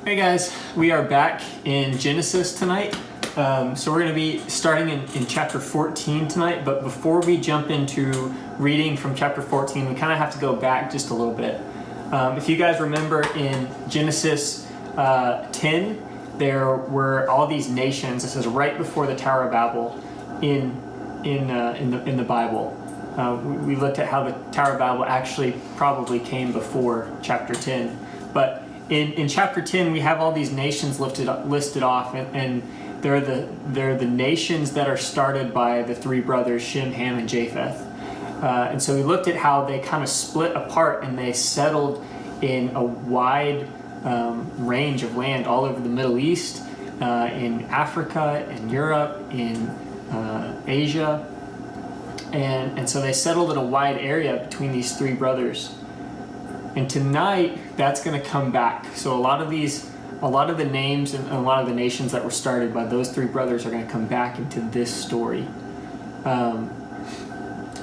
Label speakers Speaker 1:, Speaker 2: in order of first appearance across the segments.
Speaker 1: Hey guys, we are back in Genesis tonight. So we're going to be starting in chapter 14 tonight, but before we jump into reading from chapter 14, we kind of have to go back just a little bit. If you guys remember in Genesis 10, there were all these nations. This is right before the Tower of Babel in the Bible. We looked at how the Tower of Babel actually probably came before chapter 10, but in chapter 10 we have all these nations listed off, and they're the nations that are started by the three brothers Shem, Ham, and Japheth. And so we looked at how they kind of split apart and they settled in a wide range of land all over the Middle East, in Africa, in Europe, in Asia, and so they settled in a wide area between these three brothers. And tonight, that's going to come back. So a lot of the names and a lot of the nations that were started by those three brothers are going to come back into this story.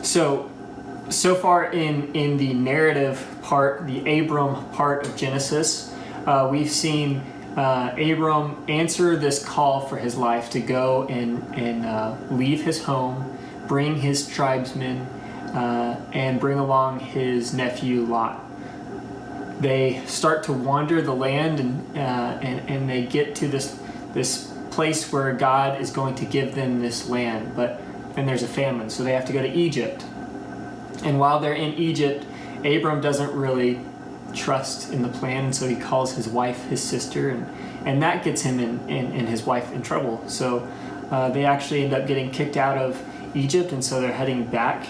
Speaker 1: So far in the narrative part, the Abram part of Genesis, we've seen Abram answer this call for his life to go and leave his home, bring his tribesmen, and bring along his nephew Lot. They start to wander the land, and they get to this place where God is going to give them this land, and there's a famine, so they have to go to Egypt. And while they're in Egypt, Abram doesn't really trust in the plan, and so he calls his wife his sister, and that gets him and his wife in trouble. So they actually end up getting kicked out of Egypt, and so they're heading back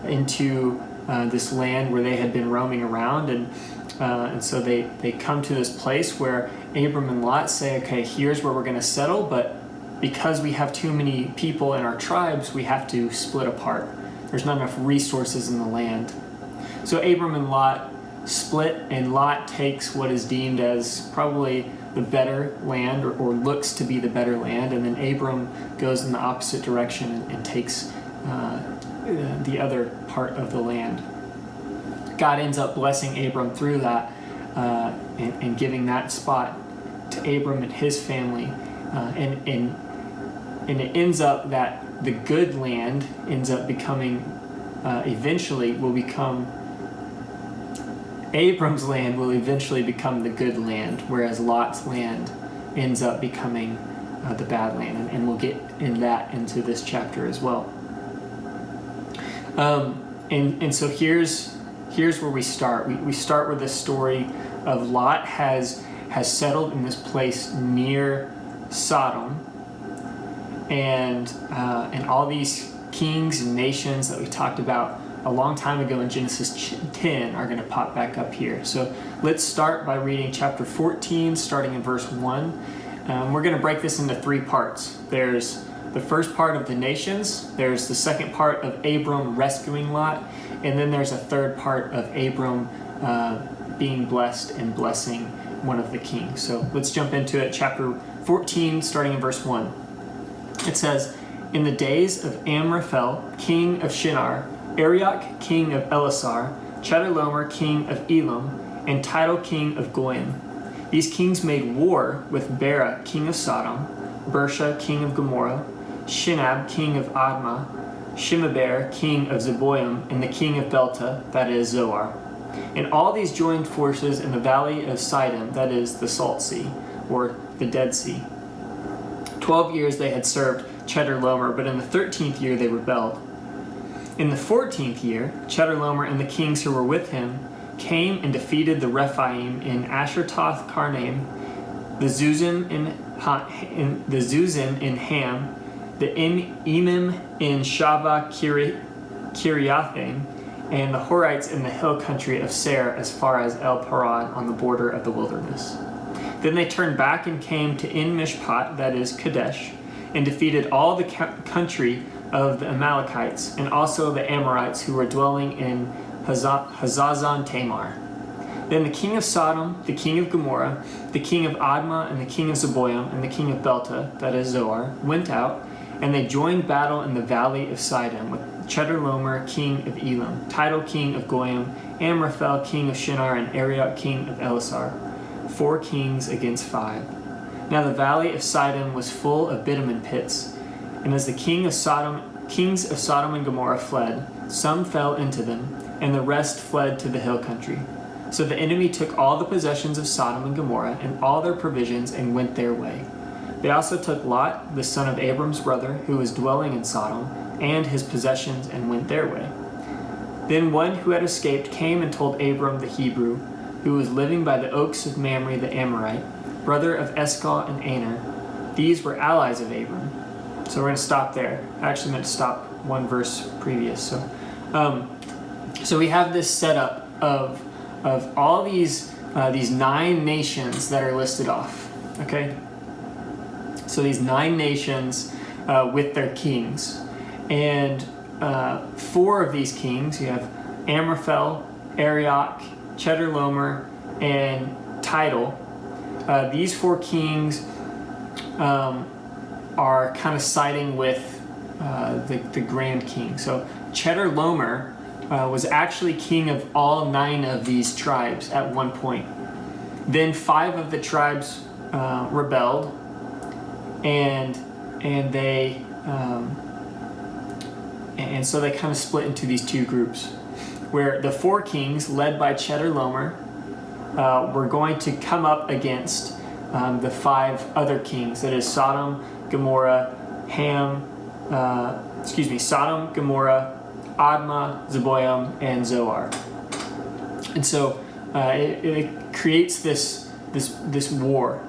Speaker 1: into this land where they had been roaming around, and so they come to this place where Abram and Lot say, okay, here's where we're going to settle, but because we have too many people in our tribes, we have to split apart. There's not enough resources in the land. So Abram and Lot split, and Lot takes what is deemed as probably the better land, or looks to be the better land, and then Abram goes in the opposite direction and takes the other part of the land. God ends up blessing Abram through that, and giving that spot to Abram and his family, and it ends up that the good land ends up becoming, eventually will become, Abram's land will eventually become the good land, whereas Lot's land ends up becoming the bad land, and we'll get into this chapter as well. And so here's where we start. We start with this story of Lot has settled in this place near Sodom, and all these kings and nations that we talked about a long time ago in Genesis 10 are going to pop back up here. So let's start by reading chapter 14, starting in verse 1. We're going to break this into three parts. There's the first part of the nations, there's the second part of Abram rescuing Lot, and then there's a third part of Abram being blessed and blessing one of the kings. So let's jump into it. Chapter 14, starting in verse 1. It says, in the days of Amraphel, king of Shinar, Arioch, king of Elasar, Chedorlaomer, king of Elam, and Tidal, king of Goyim. These kings made war with Bera, king of Sodom, Bersha, king of Gomorrah, Shinab, king of Admah, Shemeber, king of Zeboim, and the king of Belta, that is Zoar. And all these joined forces in the valley of Sidon, that is the Salt Sea, or the Dead Sea. 12 years they had served Chedorlaomer, but in the 13th year they rebelled. In the 14th year, Chedorlaomer and the kings who were with him came and defeated the Rephaim in Ashertoth Karnaim, the Zuzim in Ham, the Emim in Shava Kiriathaim, and the Horites in the hill country of Seir as far as El Paran on the border of the wilderness. Then they turned back and came to En Mishpat, that is Kadesh, and defeated all the country of the Amalekites, and also the Amorites who were dwelling in Hazazon Tamar. Then the king of Sodom, the king of Gomorrah, the king of Admah, and the king of Zeboim, and the king of Belta, that is Zoar, went out, and they joined battle in the valley of Sidon with Chedorlaomer, king of Elam, Tidal, king of Goyim, Amraphel, king of Shinar, and Arioch, king of Elasar. 4 kings against 5. Now the valley of Sidon was full of bitumen pits, and as the kings of Sodom and Gomorrah fled, some fell into them, and the rest fled to the hill country. So the enemy took all the possessions of Sodom and Gomorrah and all their provisions and went their way. They also took Lot, the son of Abram's brother, who was dwelling in Sodom, and his possessions and went their way. Then one who had escaped came and told Abram the Hebrew, who was living by the oaks of Mamre the Amorite, brother of Eshcol and Aner. These were allies of Abram. So we're going to stop there. I actually meant to stop one verse previous. So we have this setup of all these 9 nations that are listed off. Okay. So these 9 nations with their kings, and 4 of these kings, you have Amraphel, Arioch, Chedorlaomer, and Tidal. These 4 kings are kind of siding with the Grand King. So Chedorlaomer was actually king of all 9 of these tribes at one point. Then 5 of the tribes rebelled, and so they kind of split into these 2 groups, where the 4 kings, led by Chedorlaomer, were going to come up against the 5 other kings. That is Sodom, Gomorrah, Sodom, Gomorrah, Admah, Zeboim, and Zoar. And so it creates this war.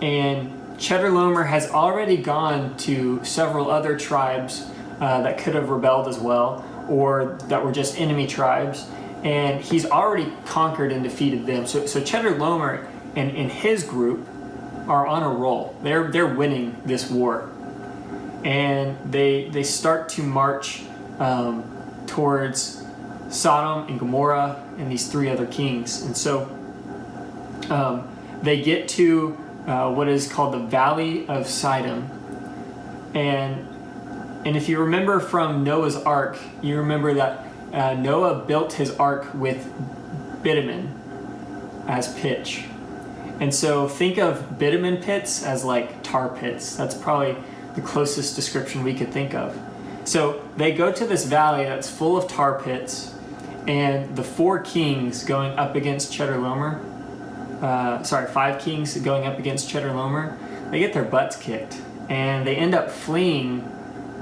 Speaker 1: And Chedorlaomer has already gone to several other tribes that could have rebelled as well, or that were just enemy tribes, and he's already conquered and defeated them. So Chedorlaomer and his group are on a roll. They're winning this war, and they start to march towards Sodom and Gomorrah and these 3 other kings. And so they get to what is called the Valley of Sidon, and if you remember from Noah's Ark, you remember that Noah built his ark with bitumen as pitch. And so think of bitumen pits as like tar pits. That's probably the closest description we could think of. So they go to this valley that's full of tar pits, and the 4 kings going up against Chedorlaomer, 5 kings going up against Chedorlaomer, they get their butts kicked, and they end up fleeing,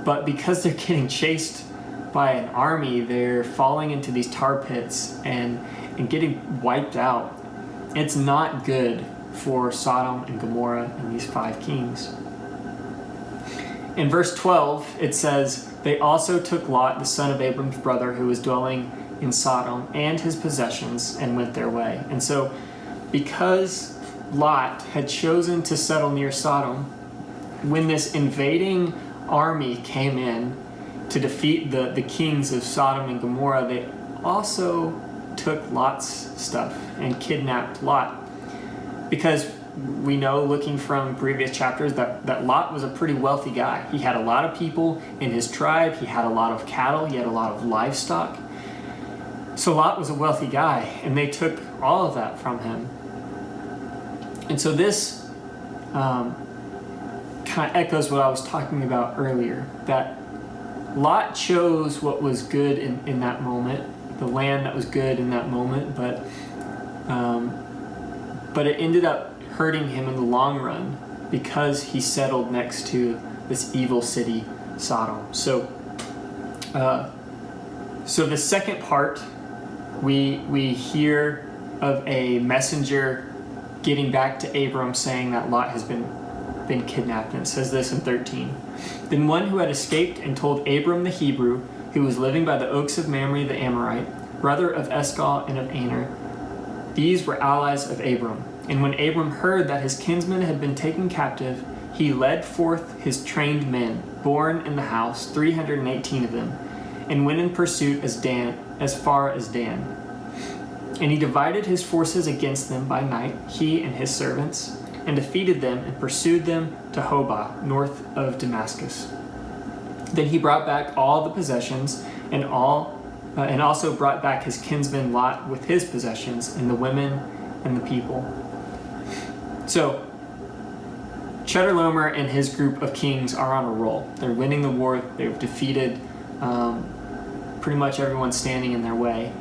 Speaker 1: but because they're getting chased by an army, they're falling into these tar pits and getting wiped out. It's not good for Sodom and Gomorrah and these 5 kings. In verse 12, it says, they also took Lot, the son of Abram's brother, who was dwelling in Sodom, and his possessions, and went their way. And so, because Lot had chosen to settle near Sodom, when this invading army came in to defeat the kings of Sodom and Gomorrah, they also took Lot's stuff and kidnapped Lot. Because we know, looking from previous chapters, that Lot was a pretty wealthy guy. He had a lot of people in his tribe, he had a lot of cattle, he had a lot of livestock. So Lot was a wealthy guy, and they took all of that from him. And so this kind of echoes what I was talking about earlier, that Lot chose what was good in that moment, the land that was good in that moment, but it ended up hurting him in the long run because he settled next to this evil city, Sodom. So the second part, we hear of a messenger getting back to Abram saying that Lot has been kidnapped, and it says this in 13. Then one who had escaped and told Abram the Hebrew, who was living by the oaks of Mamre the Amorite, brother of Eshcol and of Aner. These were allies of Abram. And when Abram heard that his kinsmen had been taken captive, he led forth his trained men, born in the house, 318 of them, and went in pursuit as far as Dan. And he divided his forces against them by night, he and his servants, and defeated them and pursued them to Hobah, north of Damascus. Then he brought back all the possessions and also brought back his kinsman Lot with his possessions and the women and the people. So Chedorlaomer and his group of kings are on a roll. They're winning the war. They've defeated pretty much everyone standing in their way.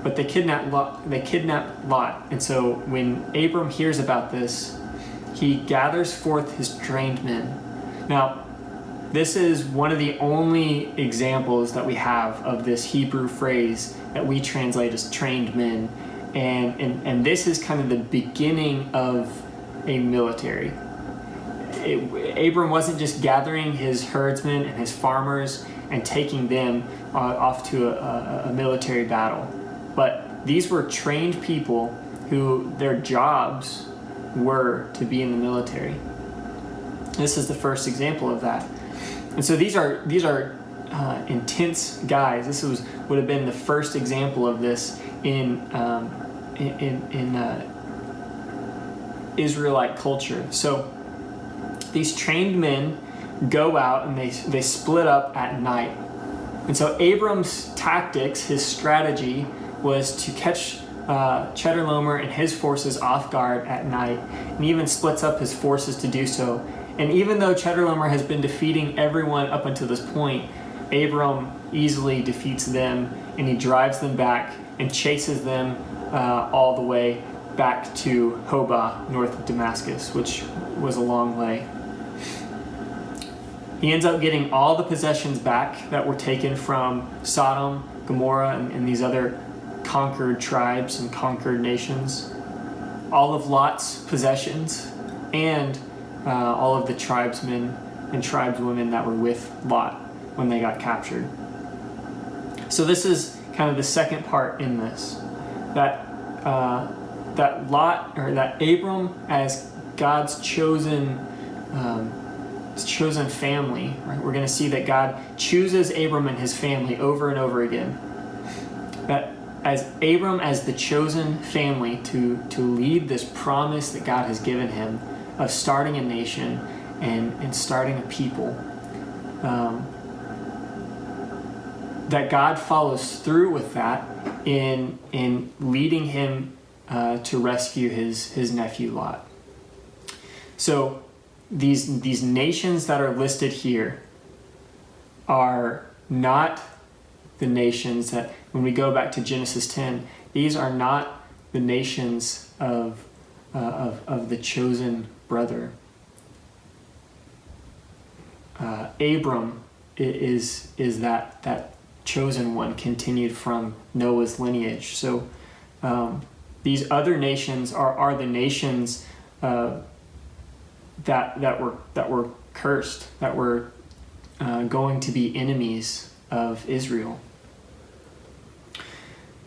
Speaker 1: But they kidnap Lot. And so when Abram hears about this, he gathers forth his trained men. Now, this is one of the only examples that we have of this Hebrew phrase that we translate as trained men. And this is kind of the beginning of a military. Abram wasn't just gathering his herdsmen and his farmers and taking them off to a military battle. But these were trained people who their jobs were to be in the military. This is the first example of that. And so these are intense guys. This would have been the first example of this in Israelite culture. So these trained men go out and they split up at night. And so Abram's tactics, his strategy, was to catch Chedorlaomer and his forces off guard at night, and even splits up his forces to do so. And even though Chedorlaomer has been defeating everyone up until this point, Abram easily defeats them, and he drives them back and chases them all the way back to Hobah, north of Damascus, which was a long way. He ends up getting all the possessions back that were taken from Sodom, Gomorrah, and these other conquered tribes and conquered nations. All of Lot's possessions, and all of the tribesmen and tribeswomen that were with Lot when they got captured. So this is kind of the second part in this, that Lot, or that Abram, as God's chosen family, right? We're going to see that God chooses Abram and his family over and over again. That as Abram, as the chosen family to lead this promise that God has given him of starting a nation and starting a people, that God follows through with that in leading him to rescue his nephew Lot. So these nations that are listed here are not the nations that, when we go back to Genesis 10, these are not the nations of the chosen brother. Abram is that chosen one, continued from Noah's lineage. So these other nations are the nations that were cursed, that were going to be enemies of Israel.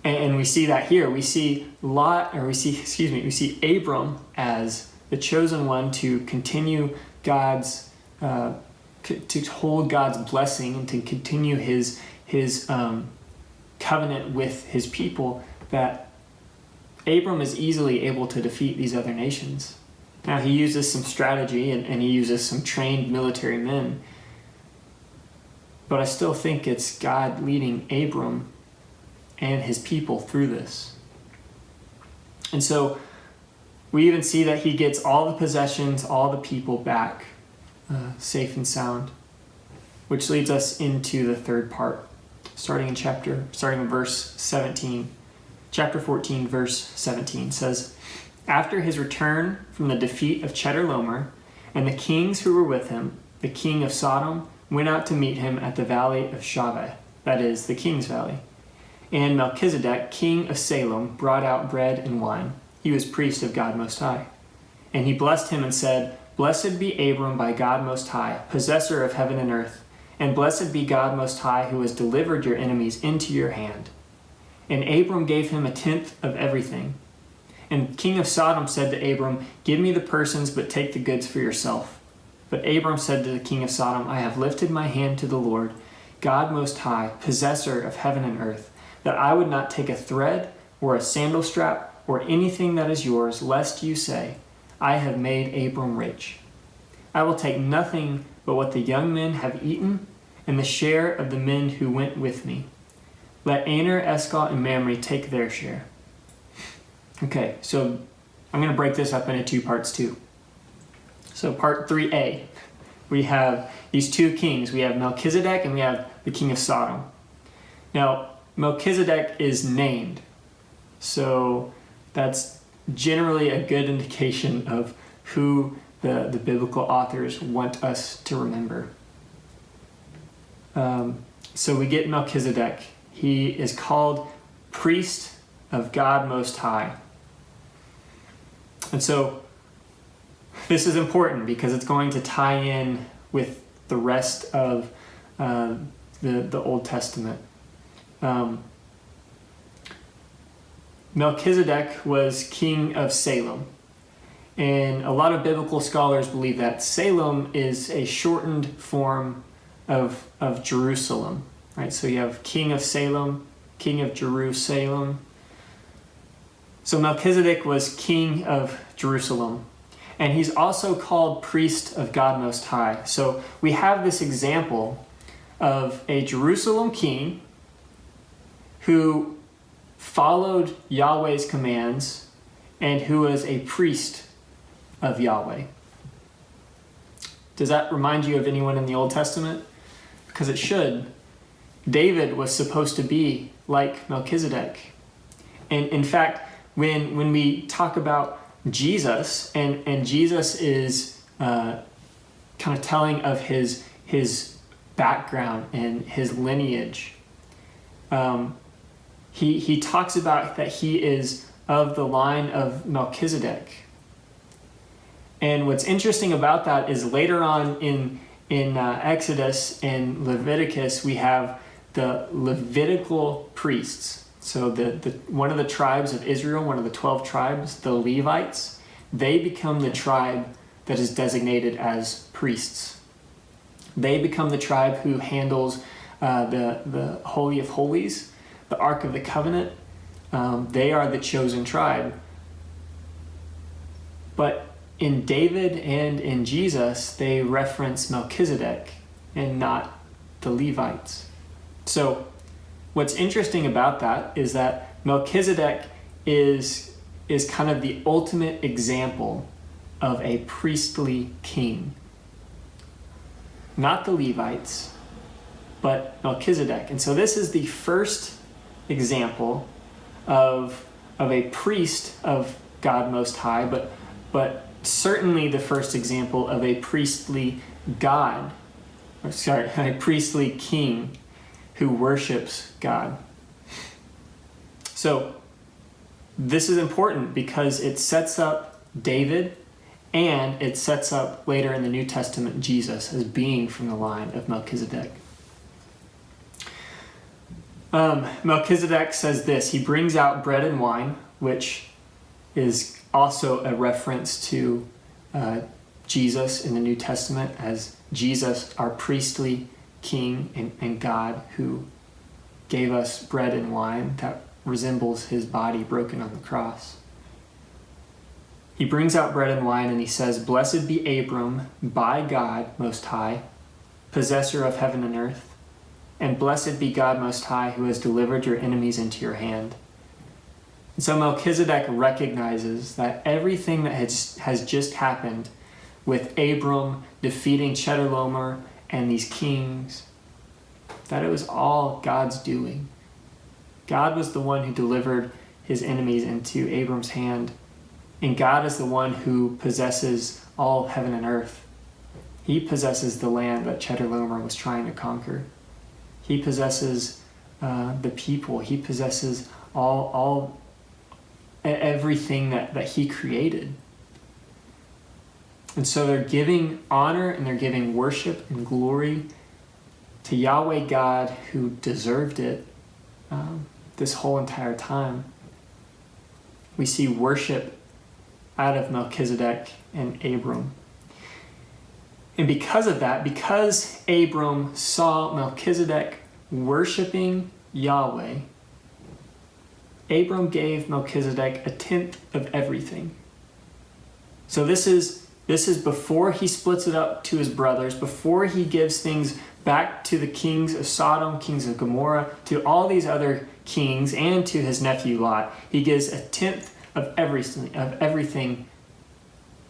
Speaker 1: And we see that here. We see we see Abram as the chosen one to continue God's, to hold God's blessing and to continue his covenant with his people, that Abram is easily able to defeat these other nations. Now, he uses some strategy and he uses some trained military men, but I still think it's God leading Abram and his people through this. And so we even see that he gets all the possessions, all the people back safe and sound, which leads us into the third part, starting in verse 17. Chapter 14, verse 17 says, "After his return from the defeat of Chedorlaomer and the kings who were with him, the king of Sodom went out to meet him at the valley of Shaveh," that is, the king's valley. "And Melchizedek, king of Salem, brought out bread and wine. He was priest of God Most High. And he blessed him and said, 'Blessed be Abram by God Most High, possessor of heaven and earth. And blessed be God Most High, who has delivered your enemies into your hand.' And Abram gave him 1/10 of everything. And king of Sodom said to Abram, 'Give me the persons, but take the goods for yourself.' But Abram said to the king of Sodom, 'I have lifted my hand to the Lord, God Most High, possessor of heaven and earth, that I would not take a thread or a sandal strap or anything that is yours, lest you say, I have made Abram rich. I will take nothing but what the young men have eaten and the share of the men who went with me. Let Aner, Eshcol, and Mamre take their share.'" Okay, so I'm going to break this up into two parts too. So part 3a, we have these two kings. We have Melchizedek and we have the king of Sodom. Now, Melchizedek is named. So that's generally a good indication of who the biblical authors want us to remember. So we get Melchizedek. He is called priest of God Most High. And so this is important because it's going to tie in with the rest of the Old Testament. Melchizedek was king of Salem. And a lot of biblical scholars believe that Salem is a shortened form of Jerusalem. Right? So you have king of Salem, king of Jerusalem. So Melchizedek was king of Jerusalem. And he's also called priest of God Most High. So we have this example of a Jerusalem king who followed Yahweh's commands and who was a priest of Yahweh. Does that remind you of anyone in the Old Testament? Because it should. David was supposed to be like Melchizedek. And in fact, when we talk about Jesus, and Jesus is kind of telling of his background and his lineage, he talks about that he is of the line of Melchizedek. And what's interesting about that is later on in Exodus and Leviticus, we have the Levitical priests. So the one of the tribes of Israel, one of the 12 tribes, the Levites, they become the tribe that is designated as priests. They become the tribe who handles the Holy of Holies, the Ark of the Covenant. They are the chosen tribe. But in David and in Jesus, they reference Melchizedek and not the Levites. So what's interesting about that is that Melchizedek is kind of the ultimate example of a priestly king. Not the Levites, but Melchizedek. And so this is the first example of a priest of God Most High, but certainly the first example of a priestly God, a priestly king who worships God. So this is important because it sets up David and it sets up later in the New Testament Jesus as being from the line of Melchizedek. Melchizedek says this: he brings out bread and wine, which is also a reference to Jesus in the New Testament as Jesus, our priestly king and God, who gave us bread and wine that resembles his body broken on the cross. He brings out bread and wine and he says, "Blessed be Abram by God Most High, possessor of heaven and earth, and blessed be God Most High, who has delivered your enemies into your hand." And so Melchizedek recognizes that everything that has just happened with Abram defeating Chedorlaomer and these kings, that it was all God's doing. God was the one who delivered his enemies into Abram's hand, and God is the one who possesses all heaven and earth. He possesses the land that Chedorlaomer was trying to conquer. He possesses the people. He possesses everything that he created. And so they're giving honor and they're giving worship and glory to Yahweh God, who deserved it this whole entire time. We see worship out of Melchizedek and Abram. And because of that, because Abram saw Melchizedek worshiping Yahweh, Abram gave Melchizedek a tenth of everything. So this is before he splits it up to his brothers, before he gives things back to the kings of Sodom, kings of Gomorrah, to all these other kings, and to his nephew Lot. He gives a tenth of everything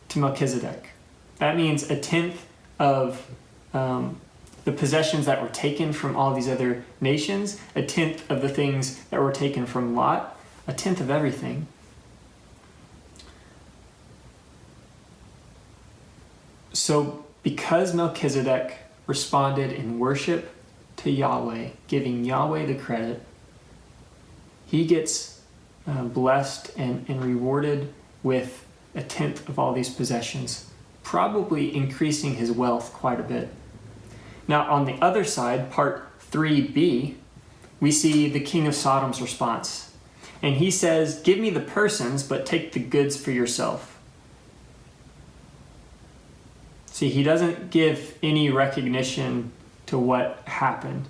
Speaker 1: to Melchizedek. That means a tenth of the possessions that were taken from all these other nations, a tenth of the things that were taken from Lot, a tenth of everything. So because Melchizedek responded in worship to Yahweh, giving Yahweh the credit, he gets blessed and rewarded with a tenth of all these possessions, probably increasing his wealth quite a bit. Now, on the other side, part 3b, we see the king of Sodom's response. And he says, "Give me the persons, but take the goods for yourself." See, he doesn't give any recognition to what happened.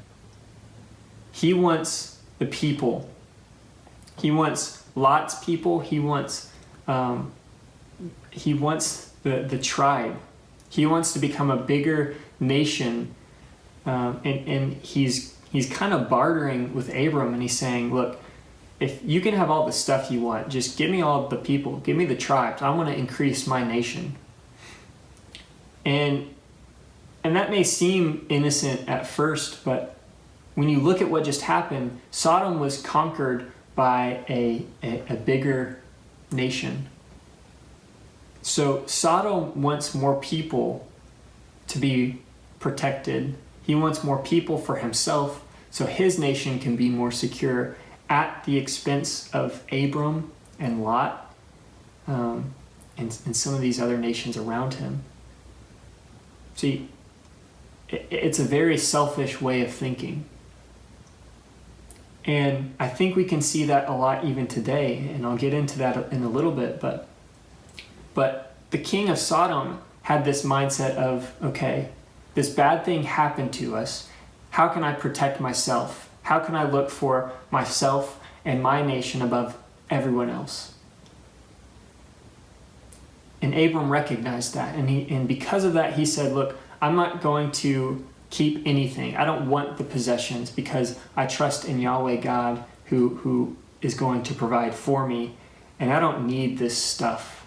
Speaker 1: He wants the people. He wants Lot's people. He wants the tribe. He wants to become a bigger nation, and he's kind of bartering with Abram, and he's saying, "Look, if you can have all the stuff you want, just give me all the people, give me the tribes. I want to increase my nation." And that may seem innocent at first, but when you look at what just happened, Sodom was conquered by a bigger nation. So Sodom wants more people to be protected. He wants more people for himself so his nation can be more secure at the expense of Abram and Lot and some of these other nations around him. See, it's a very selfish way of thinking. And I think we can see that a lot even today, and I'll get into that in a little bit, but the king of Sodom had this mindset of, okay, this bad thing happened to us. How can I protect myself? How can I look for myself and my nation above everyone else? And Abram recognized that, and because of that, he said, "Look, I'm not going to keep anything. I don't want the possessions because I trust in Yahweh God who is going to provide for me, and I don't need this stuff."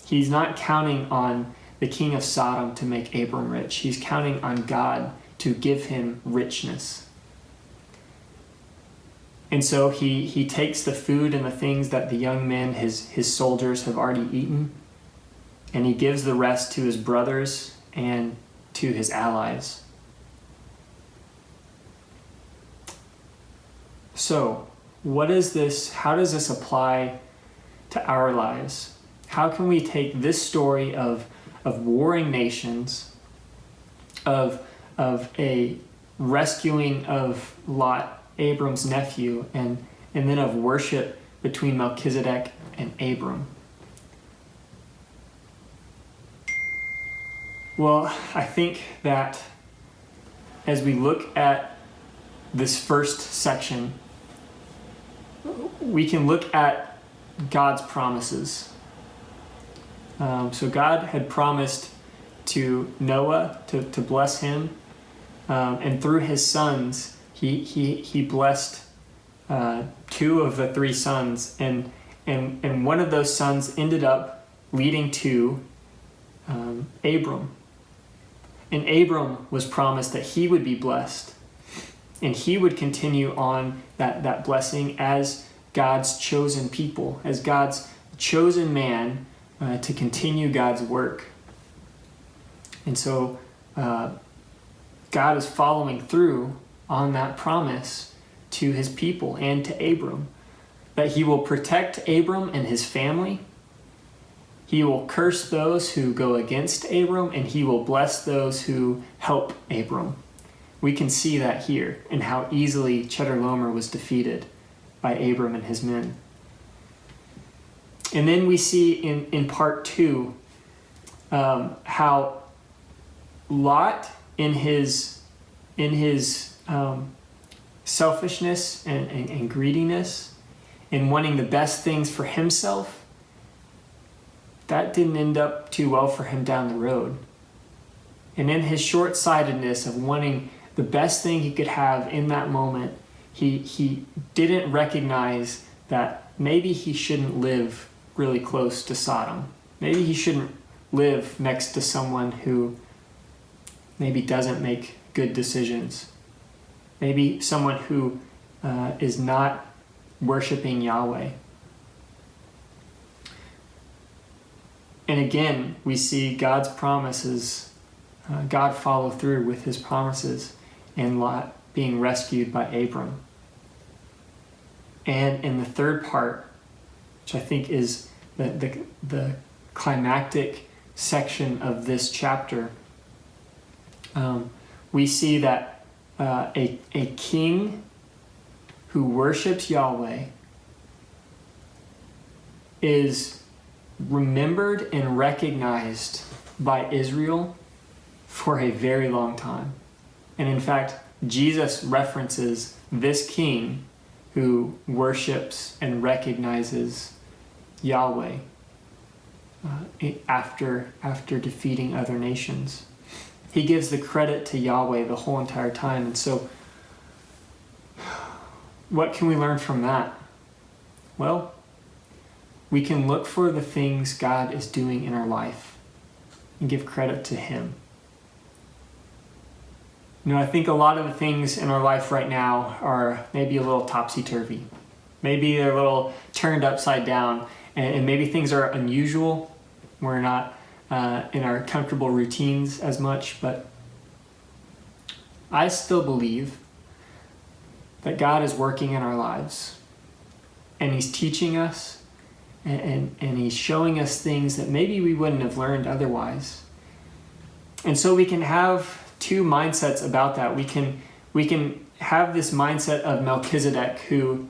Speaker 1: He's not counting on the king of Sodom to make Abram rich. He's counting on God to give him richness. And so he takes the food and the things that the young men, his soldiers, have already eaten, and he gives the rest to his brothers and to his allies. So, what is this? How does this apply to our lives? How can we take this story of warring nations, of a rescuing of Lot, Abram's nephew, and then of worship between Melchizedek and Abram? Well, I think that as we look at this first section, we can look at God's promises. So God had promised to Noah to bless him, and through his sons, he blessed two of the three sons, and one of those sons ended up leading to Abram. And Abram was promised that he would be blessed, and he would continue on that blessing as God's chosen people, as God's chosen man to continue God's work. And so God is following through on that promise to his people and to Abram, that he will protect Abram and his family. He will curse those who go against Abram, and he will bless those who help Abram. We can see that here in how easily Chedorlaomer was defeated by Abram and his men. And then we see in part 2 how Lot, in his selfishness and greediness, and wanting the best things for himself, that didn't end up too well for him down the road. And in his short-sightedness of wanting the best thing he could have in that moment, he didn't recognize that maybe he shouldn't live really close to Sodom. Maybe he shouldn't live next to someone who maybe doesn't make good decisions. Maybe someone who is not worshiping Yahweh. And again, we see God's promises, God follow through with his promises, and Lot being rescued by Abram. And in the third part, which I think is the climactic section of this chapter, we see that a king who worships Yahweh is remembered and recognized by Israel for a very long time. And in fact, Jesus references this king who worships and recognizes Yahweh after defeating other nations. He gives the credit to Yahweh the whole entire time. And so, what can we learn from that? Well, we can look for the things God is doing in our life and give credit to him. You know, I think a lot of the things in our life right now are maybe a little topsy-turvy. Maybe they're a little turned upside down, and maybe things are unusual. We're not in our comfortable routines as much, but I still believe that God is working in our lives, and he's teaching us, and he's showing us things that maybe we wouldn't have learned otherwise. And so we can have two mindsets about that. We can have this mindset of Melchizedek, who,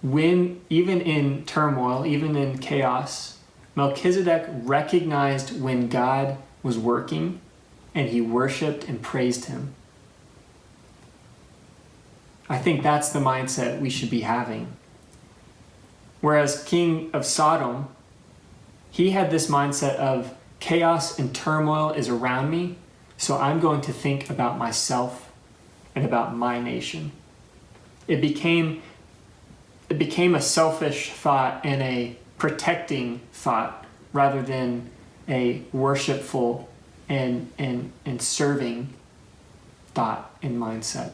Speaker 1: even in turmoil, even in chaos, Melchizedek recognized when God was working, and he worshiped and praised him. I think that's the mindset we should be having. Whereas King of Sodom, he had this mindset of chaos and turmoil is around me, so I'm going to think about myself and about my nation. It became a selfish thought and a protecting thought rather than a worshipful and serving thought and mindset.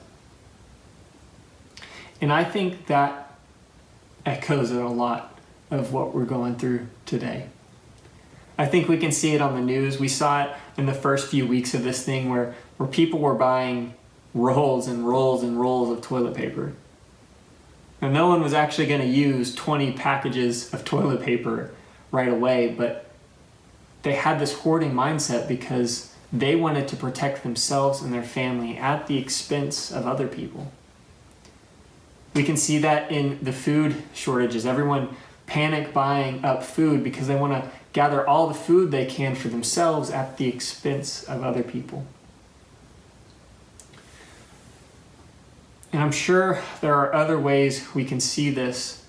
Speaker 1: And I think that echoes a lot of what we're going through today. I think we can see it on the news. We saw it in the first few weeks of this thing where people were buying rolls and rolls and rolls of toilet paper. Now, no one was actually going to use 20 packages of toilet paper right away, but they had this hoarding mindset because they wanted to protect themselves and their family at the expense of other people. We can see that in the food shortages. Everyone panic buying up food because they want to gather all the food they can for themselves at the expense of other people. And I'm sure there are other ways we can see this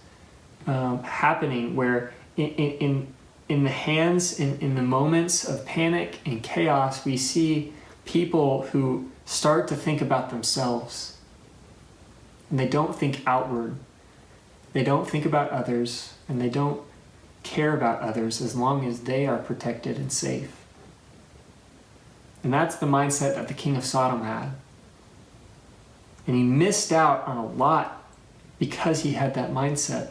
Speaker 1: happening, where in the hands, in the moments of panic and chaos, we see people who start to think about themselves. And they don't think outward. They don't think about others, and they don't care about others as long as they are protected and safe. And that's the mindset that the king of Sodom had. And he missed out on a lot because he had that mindset.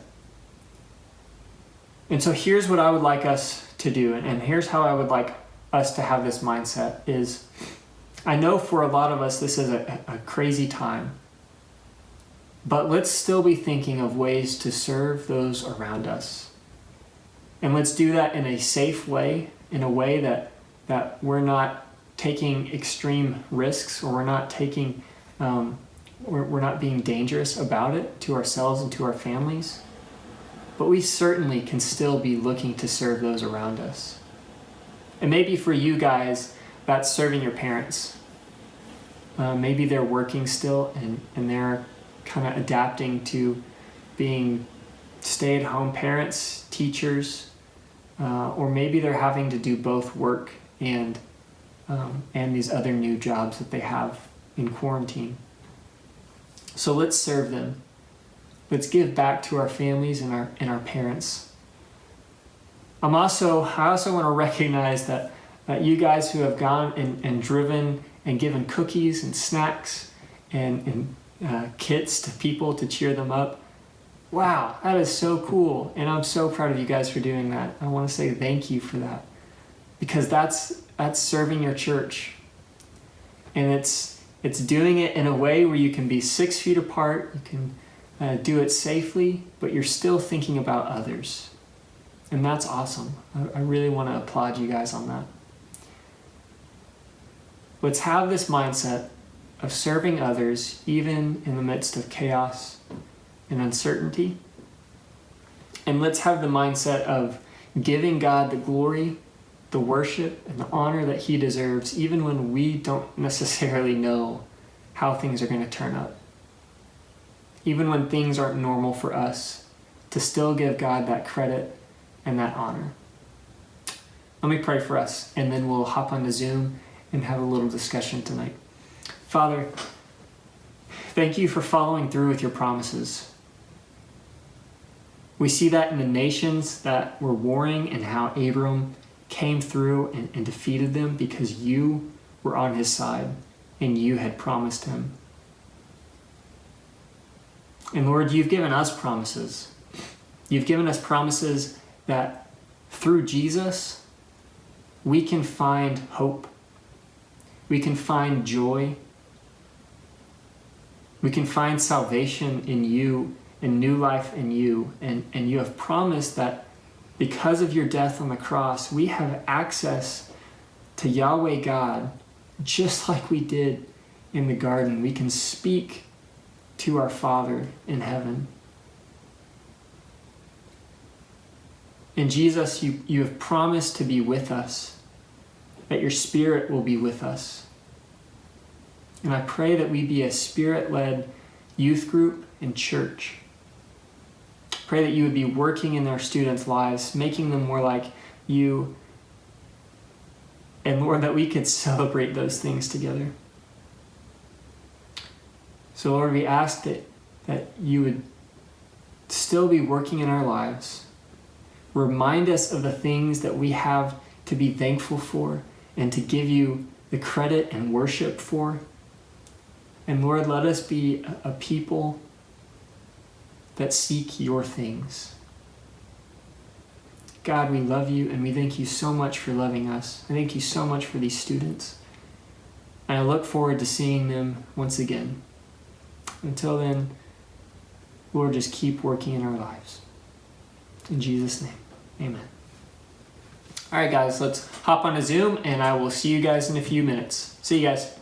Speaker 1: And so here's what I would like us to do, and here's how I would like us to have this mindset is, I know for a lot of us this is a crazy time, but let's still be thinking of ways to serve those around us. And let's do that in a safe way, in a way that we're not taking extreme risks, or we're not taking, we're not being dangerous about it to ourselves and to our families. But we certainly can still be looking to serve those around us. And maybe for you guys, that's serving your parents. Maybe they're working still and they're kind of adapting to being stay-at-home parents, teachers, or maybe they're having to do both work and these other new jobs that they have in quarantine. So let's serve them. Let's give back to our families and our parents. I also want to recognize that you guys who have gone and driven and given cookies and snacks and kits to people to cheer them up. Wow, that is so cool. And I'm so proud of you guys for doing that. I want to say thank you for that. Because that's serving your church. And it's doing it in a way where you can be 6 feet apart, you can do it safely, but you're still thinking about others. And that's awesome. I really want to applaud you guys on that. Let's have this mindset of serving others even in the midst of chaos and uncertainty. And let's have the mindset of giving God the glory, the worship, and the honor that he deserves, even when we don't necessarily know how things are going to turn up. Even when things aren't normal for us, to still give God that credit and that honor. Let me pray for us, and then we'll hop onto Zoom and have a little discussion tonight. Father, thank you for following through with your promises. We see that in the nations that were warring and how Abram came through and defeated them because you were on his side and you had promised him. And Lord, you've given us promises. You've given us promises that through Jesus, we can find hope. We can find joy. We can find salvation in you and new life in you. And you have promised that because of your death on the cross, we have access to Yahweh God, just like we did in the garden. We can speak to our Father in heaven. And Jesus, you have promised to be with us, that your Spirit will be with us. And I pray that we be a Spirit-led youth group and church. Pray that you would be working in our students' lives, making them more like you. And Lord, that we could celebrate those things together. So Lord, we ask that you would still be working in our lives. Remind us of the things that we have to be thankful for and to give you the credit and worship for. And Lord, let us be a people that seek your things. God, we love you and we thank you so much for loving us. I thank you so much for these students. And I look forward to seeing them once again. Until then, Lord, just keep working in our lives. In Jesus' name, amen. All right, guys, let's hop on a Zoom and I will see you guys in a few minutes. See you guys.